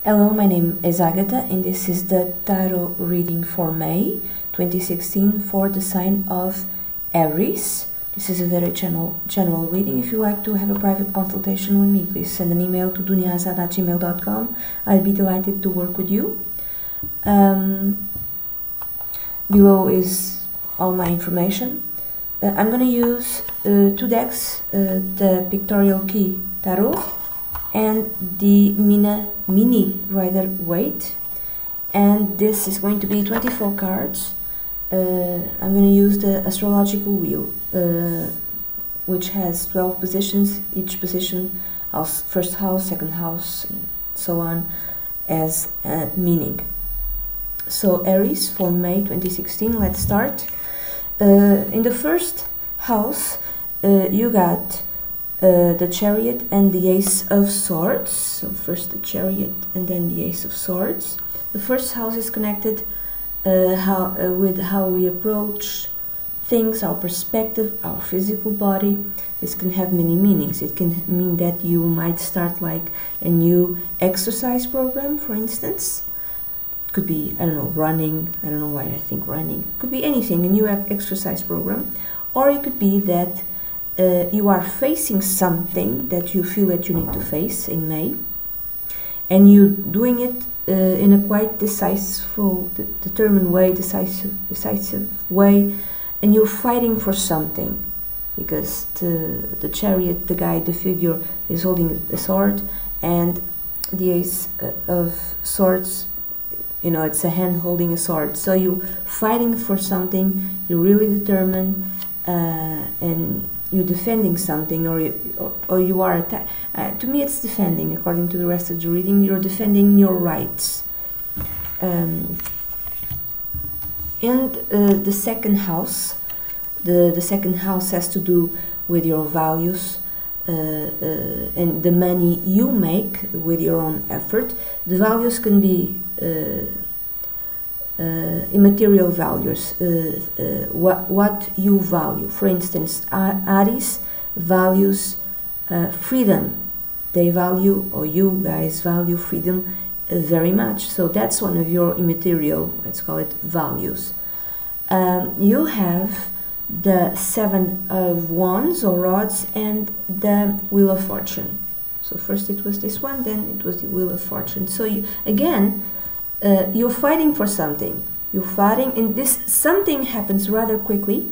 Hello, my name is Agatha and this is the tarot reading for May 2016 for the sign of Aries. This is a very general reading. If you like to have a private consultation with me, please send an email to duniazad@gmail.com. I'd be delighted to work with you. Below is all my information. I'm going to use two decks, the Pictorial Key Tarot and the Mini Rider Waite, and this is going to be 24 cards. I'm going to use the astrological wheel, which has 12 positions, each position house, first house, second house, and so on, as meaning. So Aries for May 2016, let's start. In the first house, you got the Chariot and the Ace of Swords. So first the Chariot and then the Ace of Swords. The first house is connected with how we approach things, our perspective, our physical body. This can have many meanings. It can mean that you might start like a new exercise program, for instance. It could be, I don't know, running. I don't know why I think running. It could be anything, a new exercise program. Or it could be that you are facing something that you feel that you need to face in May, and you're doing it in a quite determined way, decisive way, and you're fighting for something, because the Chariot, the guy, the figure, is holding a sword, and the Ace of Swords, you know, it's a hand holding a sword. So you're fighting for something, you're really determined, and you're defending something, or you are to me it's defending. According to the rest of the reading, you're defending your rights. And the second house, the second house has to do with your values and the money you make with your own effort. The values can be immaterial values, what you value. For instance, Aries values freedom. They value, or you guys value, freedom very much. So that's one of your immaterial, let's call it, values. You have the Seven of Wands or Rods and the Wheel of Fortune. So first it was this one, then it was the Wheel of Fortune. So again, you're fighting for something. You're fighting, and this something happens rather quickly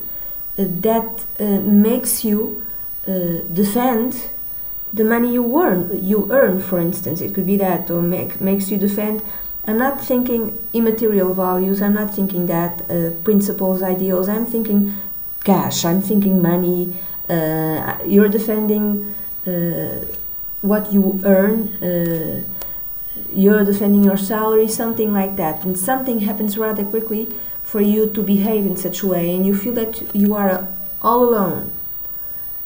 that makes you defend the money you earn. For instance, it could be that, or makes you defend. I'm not thinking immaterial values. I'm not thinking that principles, ideals. I'm thinking cash. I'm thinking money. You're defending what you earn. You're defending your salary, something like that, and something happens rather quickly for you to behave in such a way, and you feel that you are all alone,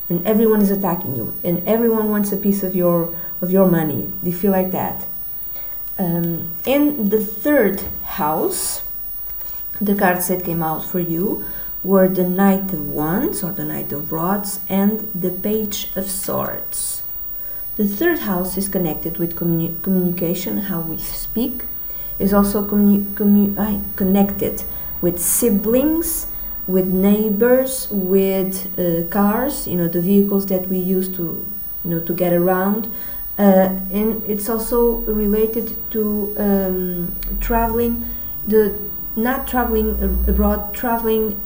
and everyone is attacking you, and everyone wants a piece of your money. You feel like that. In the third house, the cards that came out for you were the Knight of Wands or the Knight of Rods and the Page of Swords. The third house is connected with communication, how we speak. Is also connected with siblings, with neighbors, with cars, you know, the vehicles that we use to, you know, to get around. And it's also related to traveling, not traveling abroad, traveling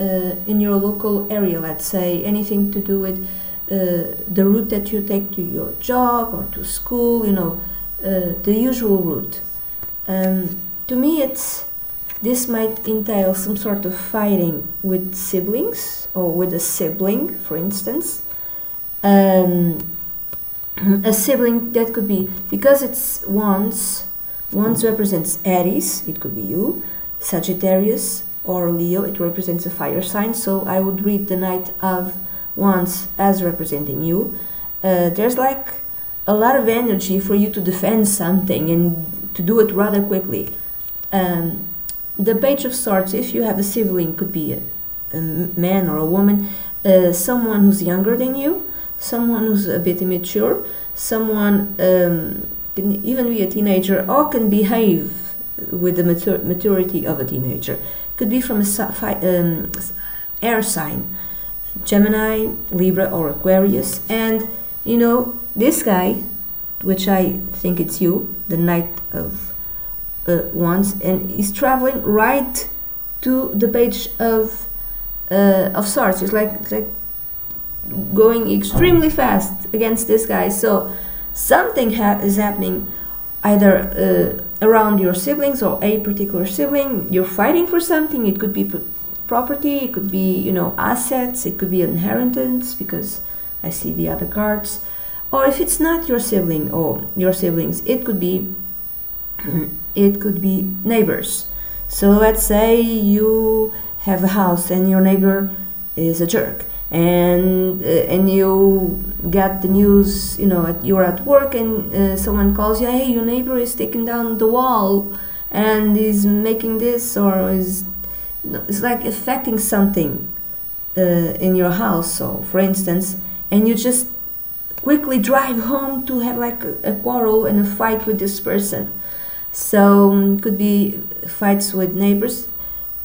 in your local area, let's say, anything to do with the route that you take to your job or to school, you know, the usual route. To me, this might entail some sort of fighting with siblings, or with a sibling, for instance. A sibling that could be, because it's Wands represents Aries, it could be you, Sagittarius or Leo, it represents a fire sign. So I would read the Knight of Wands as representing you. There's like a lot of energy for you to defend something and to do it rather quickly. The Page of Swords, if you have a sibling, could be a man or a woman, someone who's younger than you, someone who's a bit immature, someone can even be a teenager, or can behave with the maturity of a teenager. Could be from a air sign, Gemini, Libra, or Aquarius. And you know, this guy, which I think it's you, the Knight of Wands, and he's traveling right to the page of Swords. It's like going extremely fast against this guy. So something is happening, either around your siblings or a particular sibling. You're fighting for something. It could be property, it could be, you know, assets, it could be inheritance, because I see the other cards. Or if it's not your sibling or your siblings, it could be neighbors. So let's say you have a house and your neighbor is a jerk, and you get the news, you know, you're at work and someone calls you, hey, your neighbor is taking down the wall and is making this, or is, it's like affecting something in your house. So for instance, and you just quickly drive home to have like a quarrel and a fight with this person. So could be fights with neighbors.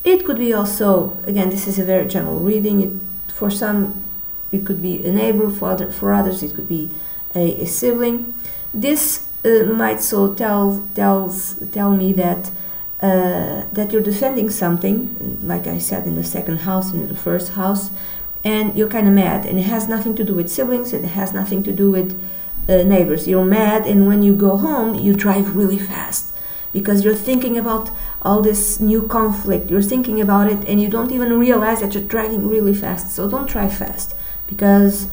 It could be also, again, this is a very general reading. For some, it could be a neighbor. For others, it could be a sibling. This might so tell me that that you're defending something, like I said, in the second house, in the first house, and you're kind of mad, and it has nothing to do with siblings, it has nothing to do with neighbors. You're mad, and when you go home, you drive really fast because you're thinking about all this new conflict. You're thinking about it, and you don't even realize that you're driving really fast. So don't drive fast, because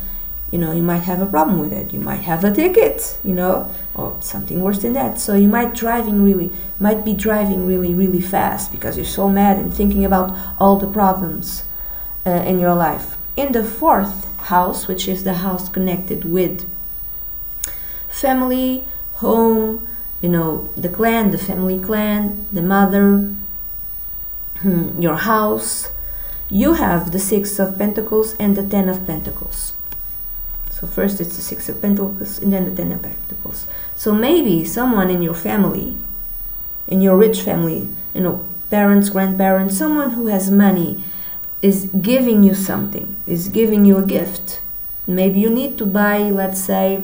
you know, you might have a problem with it. You might have a ticket, you know, or something worse than that. So you might be driving really fast because you're so mad and thinking about all the problems in your life. In the fourth house, which is the house connected with family, home, you know, the clan, the family clan, the mother, your house, you have the Six of Pentacles and the Ten of Pentacles. So first it's the Six of Pentacles and then the Ten of Pentacles. So maybe someone in your family, in your rich family, you know, parents, grandparents, someone who has money is giving you something, is giving you a gift. Maybe you need to buy, let's say,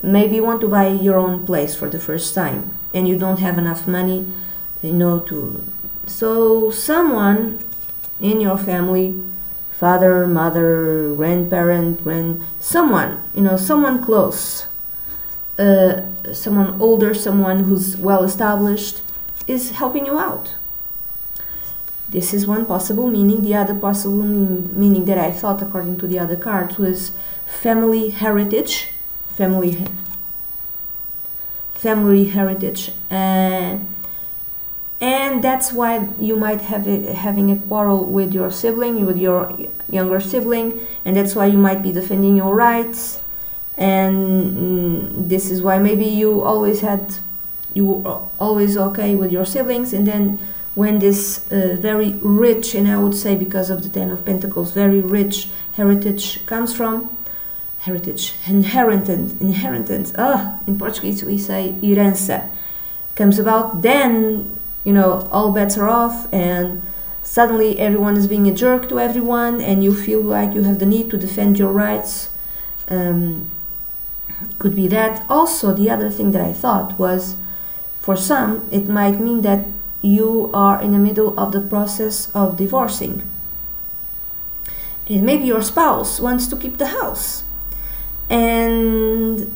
maybe you want to buy your own place for the first time and you don't have enough money, you know, so someone in your family, father, mother, grandparent, someone, you know, someone close, someone older, someone who's well established, is helping you out. This is one possible meaning. The other possible meaning that I thought, according to the other cards, was family heritage, family heritage, and that's why you might have having a quarrel with your sibling, with your younger sibling, and that's why you might be defending your rights. And this is why maybe you were always okay with your siblings, and then when this very rich, and I would say because of the Ten of Pentacles, very rich heritage comes from, inheritance, in Portuguese we say herança, comes about, then, you know, all bets are off, and suddenly everyone is being a jerk to everyone, and you feel like you have the need to defend your rights. Could be that. Also, the other thing that I thought was, for some, it might mean that you are in the middle of the process of divorcing, and maybe your spouse wants to keep the house, and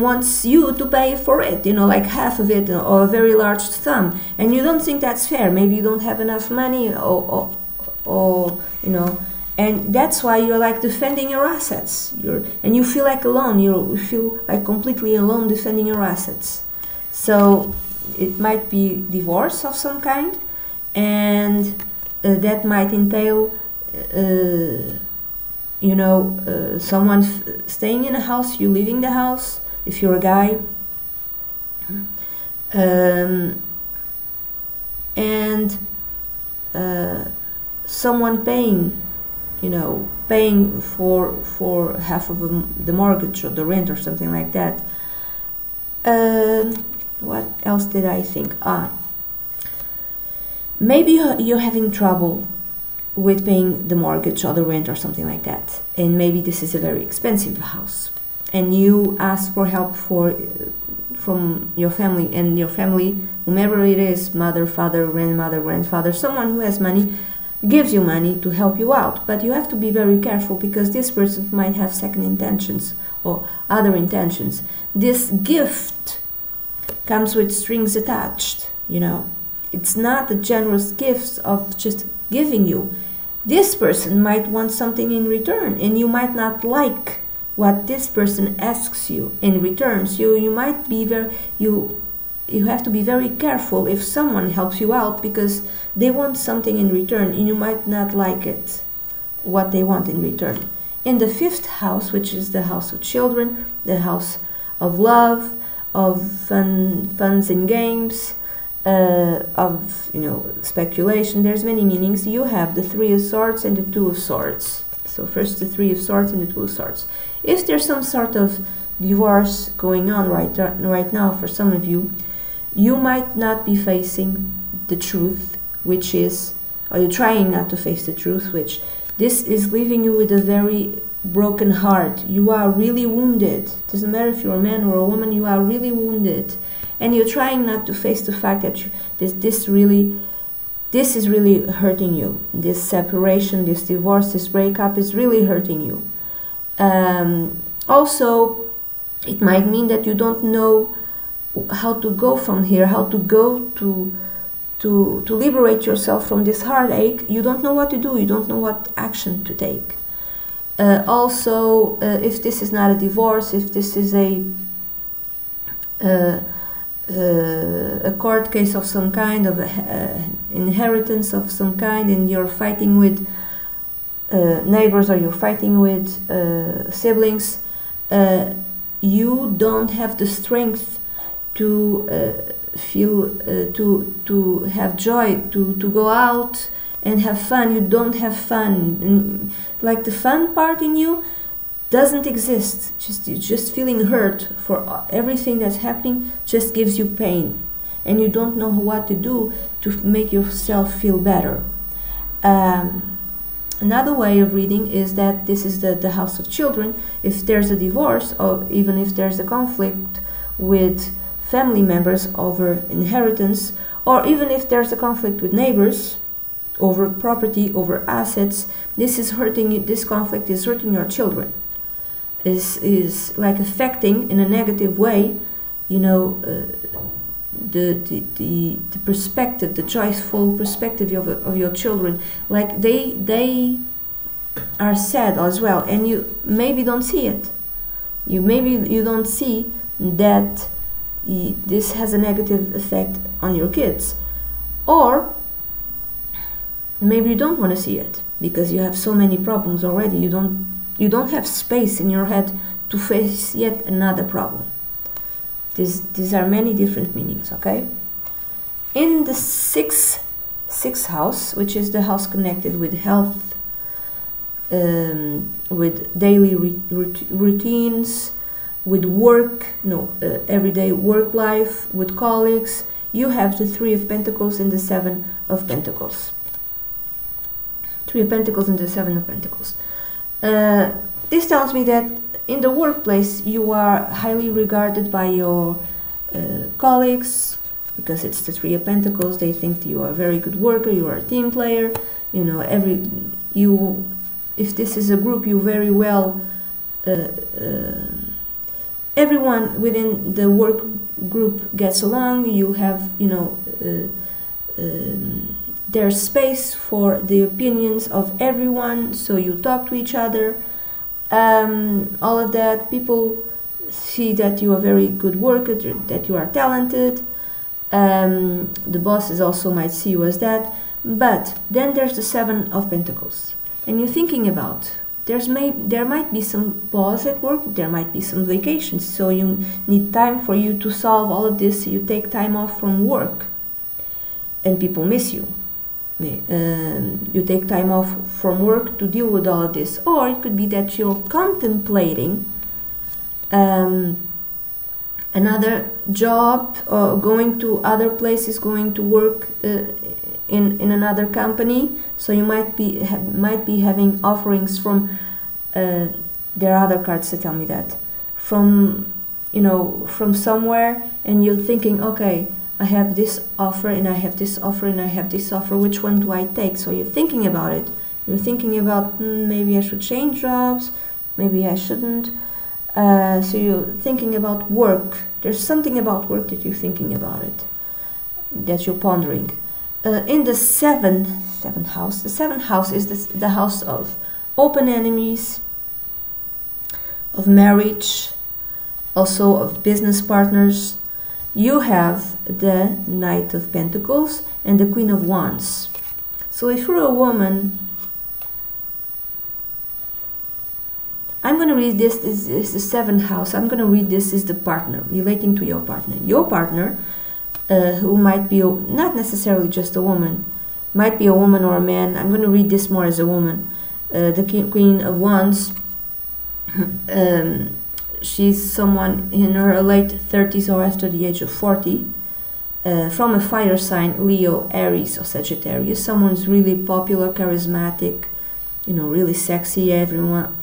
wants you to pay for it, you know, like half of it or a very large sum, and you don't think that's fair. Maybe you don't have enough money, or you know, and that's why you're like defending your assets. And you feel like alone. You feel like completely alone defending your assets. So it might be divorce of some kind, and that might entail, you know, someone staying in a house, you leaving the house, if you're a guy, and someone paying, you know, paying for half of the mortgage or the rent or something like that. What else did I think? Maybe you're having trouble with paying the mortgage or the rent or something like that, and maybe this is a very expensive house, and you ask for help from your family, and your family, whomever it is, mother, father, grandmother, grandfather, someone who has money, gives you money to help you out. But you have to be very careful, because this person might have second intentions or other intentions. This gift comes with strings attached, you know. It's not a generous gift of just giving you. This person might want something in return, and you might not like what this person asks you in return. So you might be you have to be very careful if someone helps you out, because they want something in return and you might not like it, what they want in return. In the fifth house, which is the house of children, the house of love, of funds and games, of speculation, there's many meanings. You have the Three of Swords and the Two of Swords. So first the Three of Swords and the Two of Swords. If there's some sort of divorce going on right now for some of you, you might not be facing the truth, which is, or you're trying not to face the truth, which this is leaving you with a very broken heart. You are really wounded. Doesn't matter if you're a man or a woman, you are really wounded. And you're trying not to face the fact that this is really hurting you. This separation, this divorce, this breakup is really hurting you. Also, it might mean that you don't know how to go from here, how to go to liberate yourself from this heartache. You don't know what to do. You don't know what action to take. Also, if this is not a divorce, if this is a court case of some kind, of inheritance of some kind, and you're fighting with neighbors, or you're fighting with siblings, you don't have the strength to feel, to have joy, to go out and have fun. You don't have fun, and like the fun part in you doesn't exist. Just feeling hurt for everything that's happening just gives you pain, and you don't know what to do to make yourself feel better. Another way of reading is that this is the house of children. If there's a divorce, or even if there's a conflict with family members over inheritance, or even if there's a conflict with neighbors over property, over assets, this is hurting you. This conflict is hurting your children. Is like affecting in a negative way, the perspective, the joyful perspective of your children. Like they are sad as well, and you maybe don't see it. You don't see that this has a negative effect on your kids, or maybe you don't want to see it because you have so many problems already. You don't have space in your head to face yet another problem. These are many different meanings, okay? In the sixth house, which is the house connected with health, with daily routines, with work, everyday work life, with colleagues, you have the Three of Pentacles and the Seven of Pentacles. Three of Pentacles and the Seven of Pentacles. This tells me that in the workplace you are highly regarded by your colleagues, because it's the Three of Pentacles. They think that you are a very good worker, you are a team player. If this is a group, you very well. Everyone within the work group gets along. You have, there's space for the opinions of everyone, so you talk to each other. All of that, people see that you are a very good worker, that you are talented. The bosses also might see you as that. But then there's the Seven of Pentacles, and you're thinking about there might be some pause at work, there might be some vacations, so you need time for you to solve all of this. You take time off from work, and people miss you. You take time off from work to deal with all of this. Or it could be that you're contemplating another job, or going to other places, going to work in another company. So you might be having offerings from there are other cards that tell me that from from somewhere, and you're thinking, okay, I have this offer and I have this offer and I have this offer, which one do I take? So you're thinking about it. You're thinking about maybe I should change jobs, maybe I shouldn't. So you're thinking about work. There's something about work that you're thinking about it, that you're pondering. In the seventh house, the seventh house is the house of open enemies, of marriage, also of business partners. You have the Knight of Pentacles and the Queen of Wands. So if you're a woman, I'm going to read this is the seventh house. I'm going to read this is the partner, relating to your partner. Your partner, who might be not necessarily just a woman, might be a woman or a man. I'm going to read this more as a woman. The Queen of Wands, she's someone in her late 30s or after the age of 40, from a fire sign, Leo, Aries or Sagittarius. Someone's really popular, charismatic, really sexy. Everyone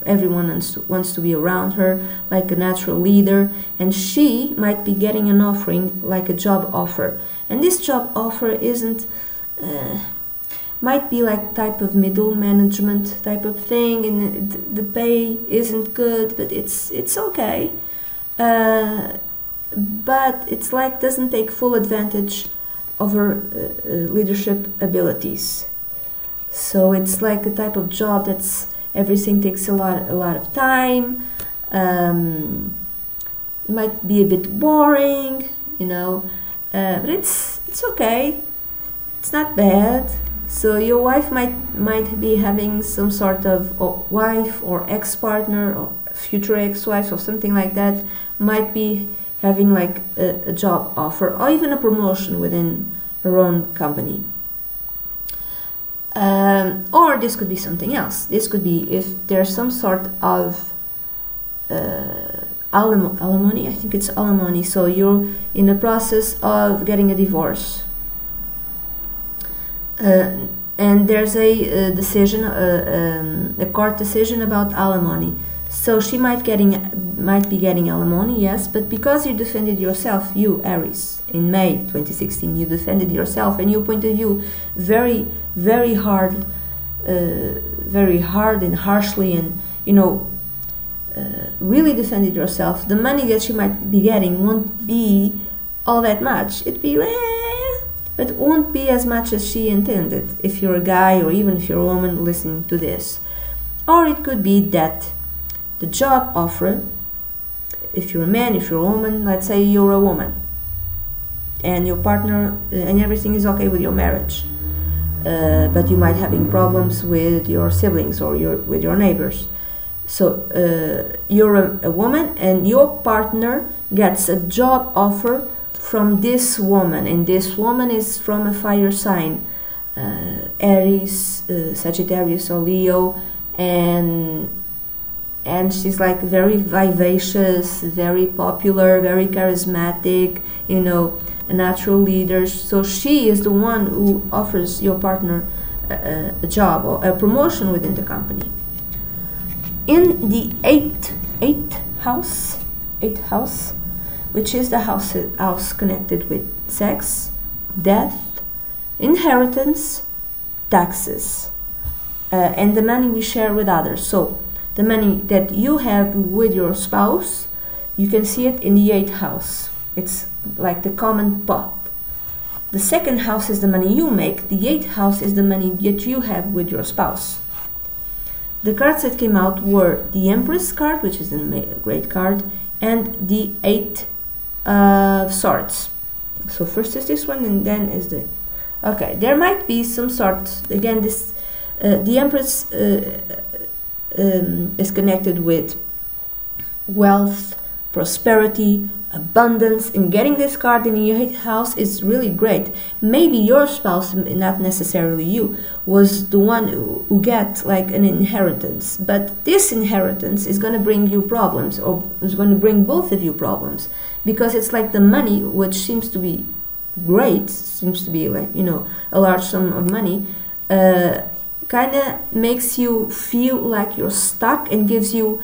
wants to be around her, like a natural leader. And she might be getting an offering, like a job offer. And this job offer isn't, might be like type of middle management type of thing, and the pay isn't good, but it's okay. But it's like doesn't take full advantage of her leadership abilities. So it's like a type of job that's everything takes a lot of time. Might be a bit boring, but it's okay. It's not bad. So your wife might be having some sort of wife or ex-partner or future ex-wife or something like that, might be having like a job offer or even a promotion within her own company. Or this could be something else. This could be if there's some sort of alimony. I think it's alimony. So you're in the process of getting a divorce, and there's a decision, a court decision about alimony. So she might be getting alimony, yes, but because you defended yourself, you Aries, in May 2016, you defended yourself, and your point of view very, very hard and harshly, and really defended yourself. The money that she might be getting won't be all that much. It'd be, but it won't be as much as she intended, if you're a guy or even if you're a woman listening to this. Or it could be that the job offer, if you're a man, if you're a woman, let's say you're a woman and your partner and everything is okay with your marriage, but you might having problems with your siblings or with your neighbors. So you're a woman and your partner gets a job offer from this woman, and this woman is from a fire sign, Aries, Sagittarius or Leo, and she's like very vivacious, very popular, very charismatic, a natural leader. So she is the one who offers your partner a job or a promotion within the company. In the eighth house, which is the house connected with sex, death, inheritance, taxes, and the money we share with others. So the money that you have with your spouse, you can see it in the 8th house. It's like the common pot. The 2nd house is the money you make. The 8th house is the money that you have with your spouse. The cards that came out were the Empress card, which is a great card, and the 8 of Swords. So first is this one, and then is the... Okay, there might be some sort... Again, this the Empress is connected with wealth, prosperity, abundance, and getting this card in the 8th house is really great. Maybe your spouse, not necessarily you, was the one who get like an inheritance, but this inheritance is going to bring you problems, or is going to bring both of you problems, because it's like the money, which seems to be great, seems to be like, you know, a large sum of money, kind of makes you feel like you're stuck and gives you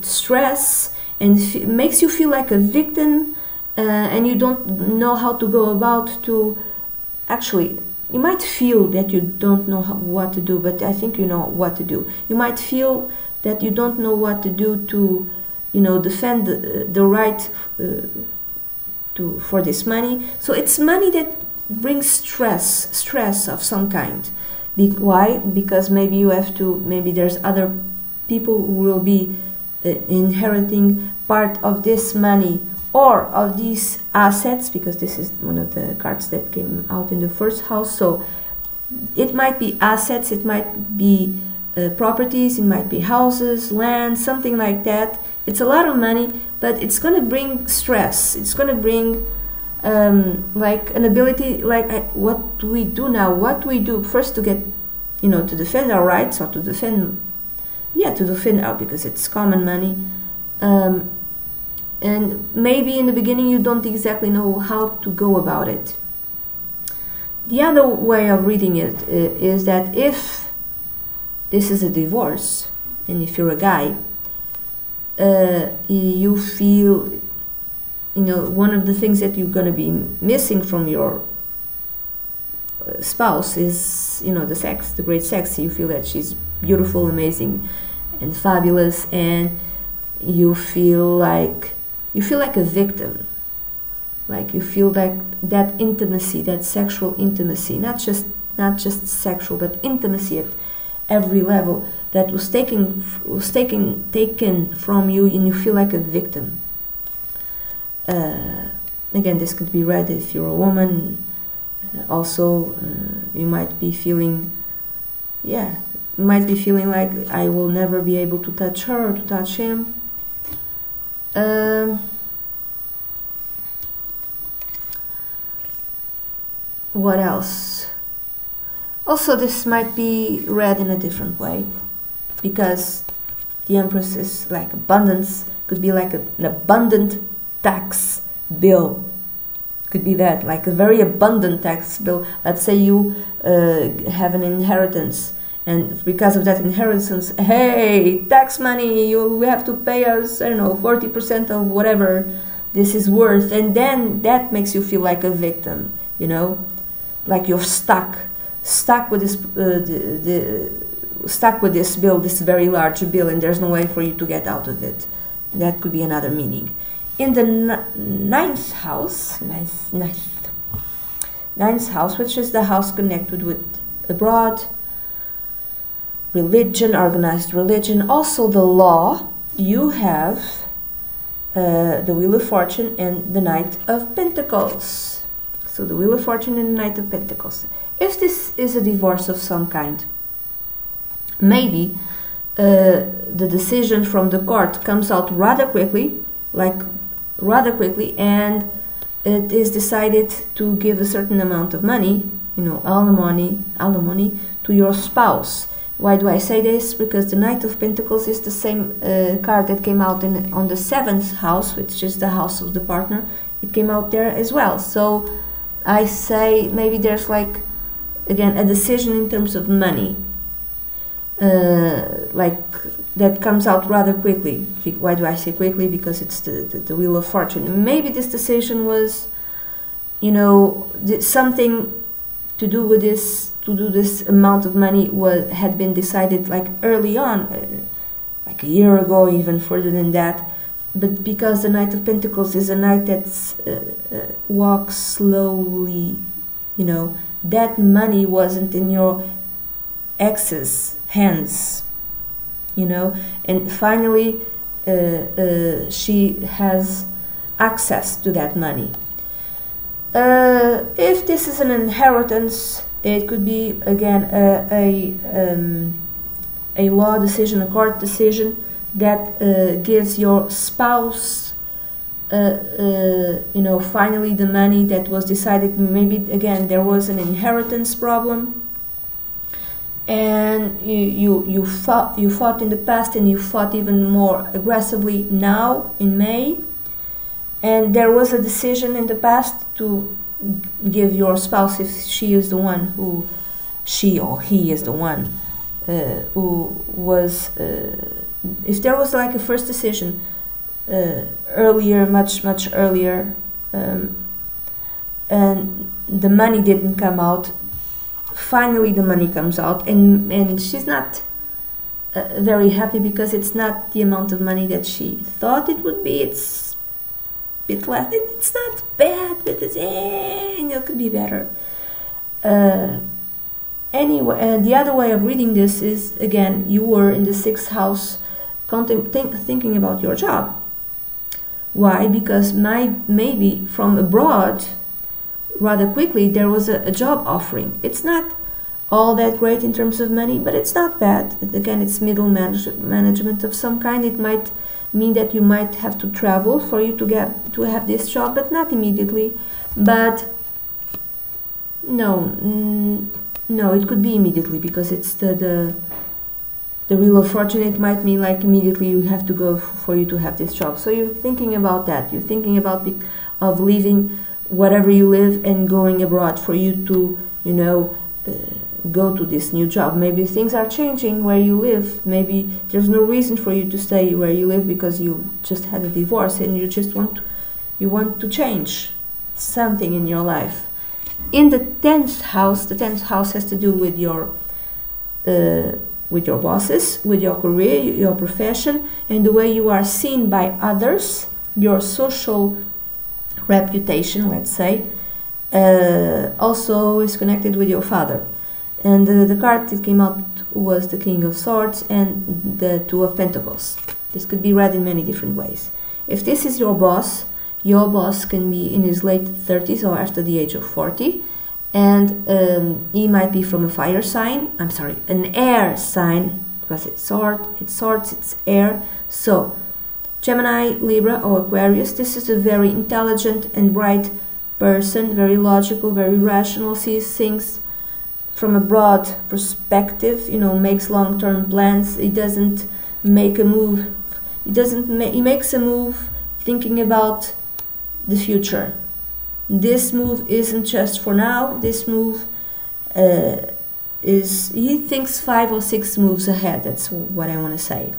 stress and makes you feel like a victim, and you don't know how to go about to actually. You might feel that you don't know what to do, but I think you know what to do. You might feel that you don't know what to do to, you know, defend the right for this money. So it's money that brings stress of some kind. Why? Because maybe you have to, maybe there's other people who will be inheriting part of this money or of these assets, because this is one of the cards that came out in the first house. So it might be assets, it might be properties, it might be houses, land, something like that. It's a lot of money, but it's going to bring stress. It's going to bring like an ability, like what do we do now? What do we do first to get, you know, to defend our rights, or to defend, yeah, to defend out, because it's common money. And maybe in the beginning you don't exactly know how to go about it. The other way of reading it is that if this is a divorce, and if you're a guy, you feel, you know, one of the things that you're going to be missing from your spouse is, you know, the sex, the great sex. You feel that she's beautiful, amazing, and fabulous, and you feel like a victim. Like you feel like that intimacy, that sexual intimacy, not just sexual, but intimacy at every level, that was taken from you, and you feel like a victim. Again, this could be read if you're a woman. Also, you might be feeling, yeah, you might be feeling like I will never be able to touch her or to touch him. What else? Also, this might be read in a different way, because the Empress is like abundance, could be like an abundant tax bill. Could be that, like a very abundant tax bill. Let's say you have an inheritance, and because of that inheritance, hey, tax money, you have to pay us, I don't know, 40% of whatever this is worth, and then that makes you feel like a victim, you know, like you're stuck with this stuck with this bill, this very large bill, and there's no way for you to get out of it. That could be another meaning. In the ninth house, which is the house connected with abroad, religion, organized religion, also the law, you have the Wheel of Fortune and the Knight of Pentacles. So the Wheel of Fortune and the Knight of Pentacles. If this is a divorce of some kind, maybe the decision from the court comes out rather quickly, and it is decided to give a certain amount of money, you know, alimony to your spouse. Why do I say this? Because the Knight of Pentacles is the same card that came out on the 7th house, which is the house of the partner. It came out there as well. So I say maybe there's like, again, a decision in terms of money, like that comes out rather quickly. Why do I say quickly? Because it's the Wheel of Fortune. Maybe this decision was, you know, something to do with this, to do this amount of money had been decided like early on, like a year ago, even further than that. But because the Knight of Pentacles is a knight that walks slowly, you know, that money wasn't in your ex's hands, you know, and finally she has access to that money. If this is an inheritance, it could be again a law decision, a court decision that gives your spouse, you know, finally the money that was decided. Maybe again there was an inheritance problem, and you fought in the past, and you fought even more aggressively now in May. And there was a decision in the past to give your spouse, if she is the one who, she or he is the one who was, if there was like a first decision earlier, much earlier, and the money didn't come out. Finally the money comes out, and she's not very happy because it's not the amount of money that she thought it would be. It's a bit less. It's not bad, but it's, it could be better. Anyway, the other way of reading this is, again, you were in the 6th house thinking about your job. Why? Because maybe from abroad, rather quickly, there was a job offering. It's not all that great in terms of money, but it's not bad. Again, it's middle management of some kind. It might mean that you might have to travel for you to have this job, but not immediately. But no, it could be immediately, because it's the Wheel of Fortune. It might mean like immediately you have to go for you to have this job. So you're thinking about that. You're thinking about of leaving whatever you live and going abroad for you to, go to this new job. Maybe things are changing where you live. Maybe there's no reason for you to stay where you live because you just had a divorce and you just want to change something in your life. In the 10th house, the 10th house has to do with your bosses, with your career, your profession, and the way you are seen by others, your social reputation, let's say, also is connected with your father. And the card that came out was the King of Swords and the Two of Pentacles. This could be read in many different ways. If this is your boss can be in his late 30s or after the age of 40, and he might be from a fire sign, an air sign, because it's swords, it's air. So Gemini, Libra or Aquarius, this is a very intelligent and bright person, very logical, very rational, sees things from a broad perspective, makes long-term plans. He doesn't make a move, he makes a move thinking about the future. This move isn't just for now. This move he thinks 5 or 6 moves ahead. That's what I want to say.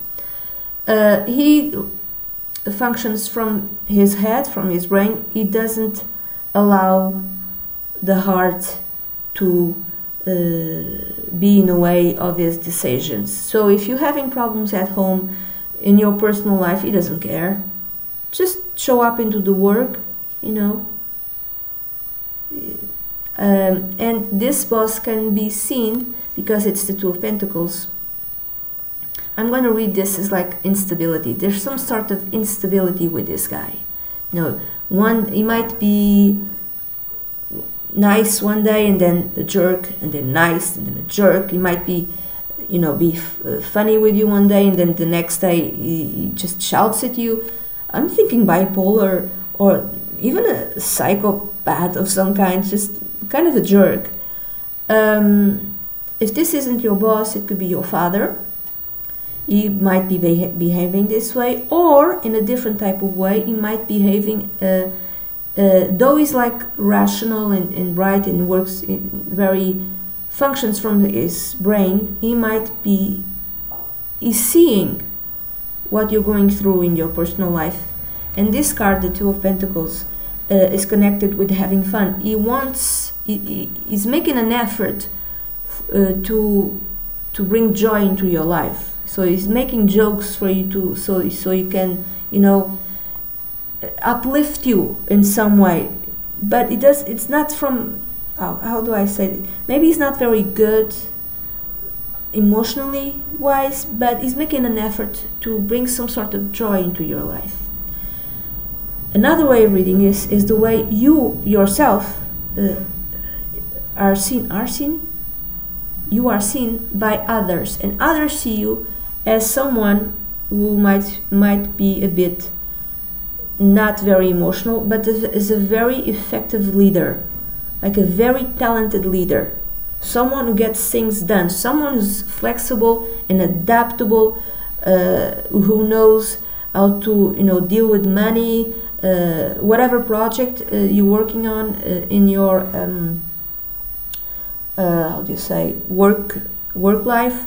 He functions from his head, from his brain. He doesn't allow the heart to be in the way of his decisions. So if you're having problems at home, in your personal life, he doesn't care. Just show up into the work, and this boss can be seen because it's the Two of Pentacles. I'm going to read this as like instability. There's some sort of instability with this guy. He might be nice one day and then a jerk, and then nice and then a jerk. He might be funny with you one day and then the next day he just shouts at you. I'm thinking bipolar or even a psychopath of some kind, just kind of a jerk. If this isn't your boss, it could be your father. He might be behaving this way, or in a different type of way. He might behaving, though he's like rational and bright and works functions from his brain, he's seeing what you're going through in your personal life. And this card, the Two of Pentacles, is connected with having fun. He's making an effort to bring joy into your life. So he's making jokes for you so he can, uplift you in some way. But it's not from, how do I say it? Maybe he's not very good emotionally wise, but he's making an effort to bring some sort of joy into your life. Another way of reading this is the way you yourself are seen. You are seen by others, and others see you as someone who might be a bit not very emotional, but is a very effective leader, like a very talented leader. someone who gets things done, someone who's flexible and adaptable, who knows how to, you know, deal with money, whatever project you're working on in your how do you say, work life.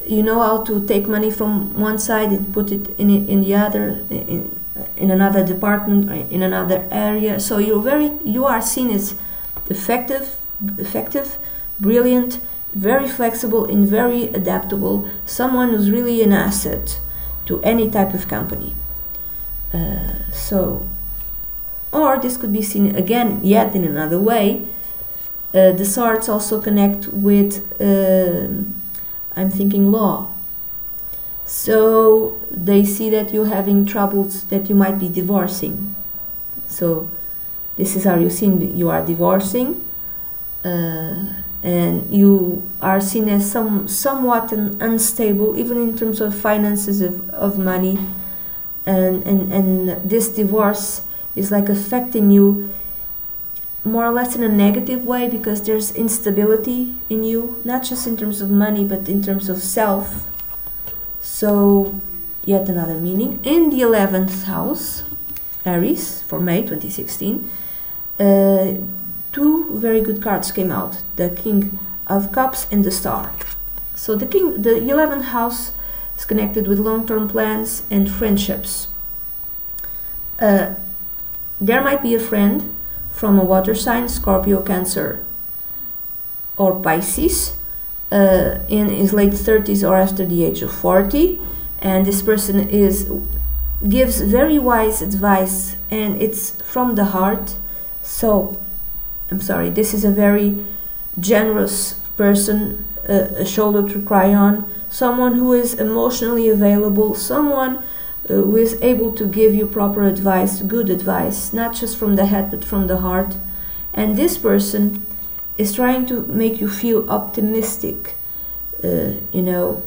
You know how to take money from one side and put it in the other, in another department or in another area. So you are seen as effective, brilliant, very flexible and very adaptable, someone who's really an asset to any type of company. Or this could be seen again yet in another way. The swords also connect with I'm thinking law. So they see that you're having troubles, that you might be divorcing. So this is how you're seen. You are divorcing, and you are seen as somewhat unstable, even in terms of finances, of money, and this divorce is like affecting you more or less in a negative way, because there's instability in you, not just in terms of money but in terms of self. So yet another meaning. In the 11th house, Aries, for May 2016, two very good cards came out, the King of Cups and the Star. So the 11th house is connected with long-term plans and friendships. There might be a friend from a water sign, Scorpio, Cancer or Pisces, in his late 30s or after the age of 40, and this person gives very wise advice, and it's from the heart. So I'm sorry, this is a very generous person, a shoulder to cry on, someone who is emotionally available, someone who is able to give you proper advice, good advice, not just from the head but from the heart. And this person is trying to make you feel optimistic, you know,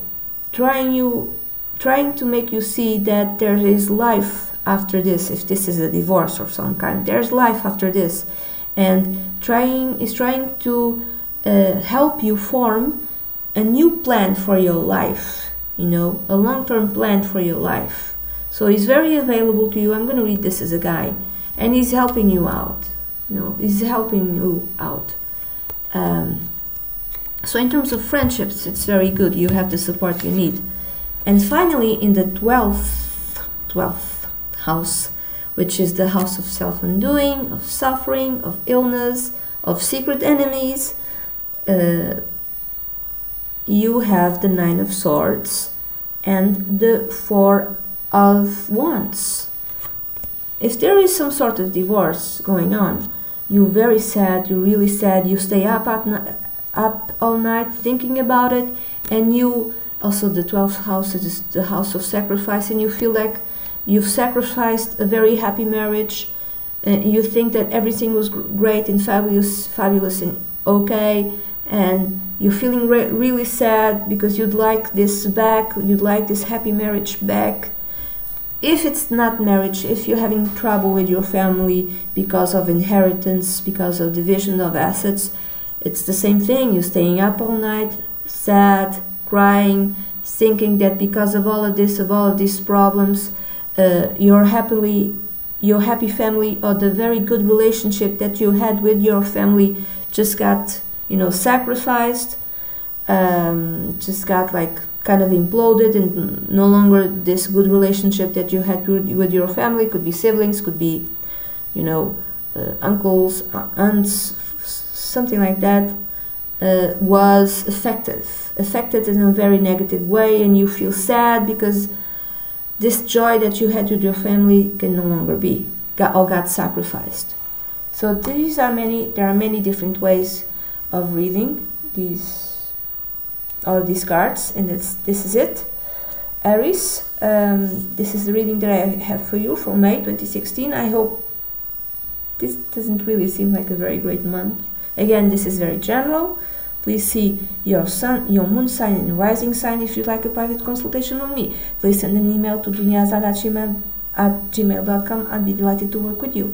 trying to make you see that there is life after this. If this is a divorce of some kind, there's life after this, and is trying to help you form a new plan for your life, you know, a long-term plan for your life. So he's very available to you. I'm going to read this as a guy, and he's helping you out. You know, he's helping you out. So in terms of friendships, it's very good. You have the support you need. And finally, in the 12th house, which is the house of self-undoing, of suffering, of illness, of secret enemies, you have the 9 of Swords and the 4 of Wands. If there is some sort of divorce going on, you're very sad, you're really sad, you stay up all night thinking about it, and you also, the 12th house is the house of sacrifice, and you feel like you've sacrificed a very happy marriage. You think that everything was great and fabulous and okay, and you're feeling really sad because you'd like this back, you'd like this happy marriage back. If it's not marriage, if you're having trouble with your family because of inheritance, because of division of assets, it's the same thing. You're staying up all night, sad, crying, thinking that because of all of these problems, your happy family, or the very good relationship that you had with your family, just got, you know, sacrificed, just got like kind of imploded, and no longer this good relationship that you had with your family, could be siblings, could be, you know, uncles, aunts, something like that, was affected in a very negative way, and you feel sad because this joy that you had with your family can no longer be, got sacrificed. So there are many different ways of reading all of these cards, and this is it. Aries, this is the reading that I have for you for May 2016. I hope this doesn't really seem like a very great month. Again, this is very general. Please see your sun, your moon sign and rising sign if you'd like a private consultation with me. Please send an email to duniazad@gmail.com. I'd be delighted to work with you.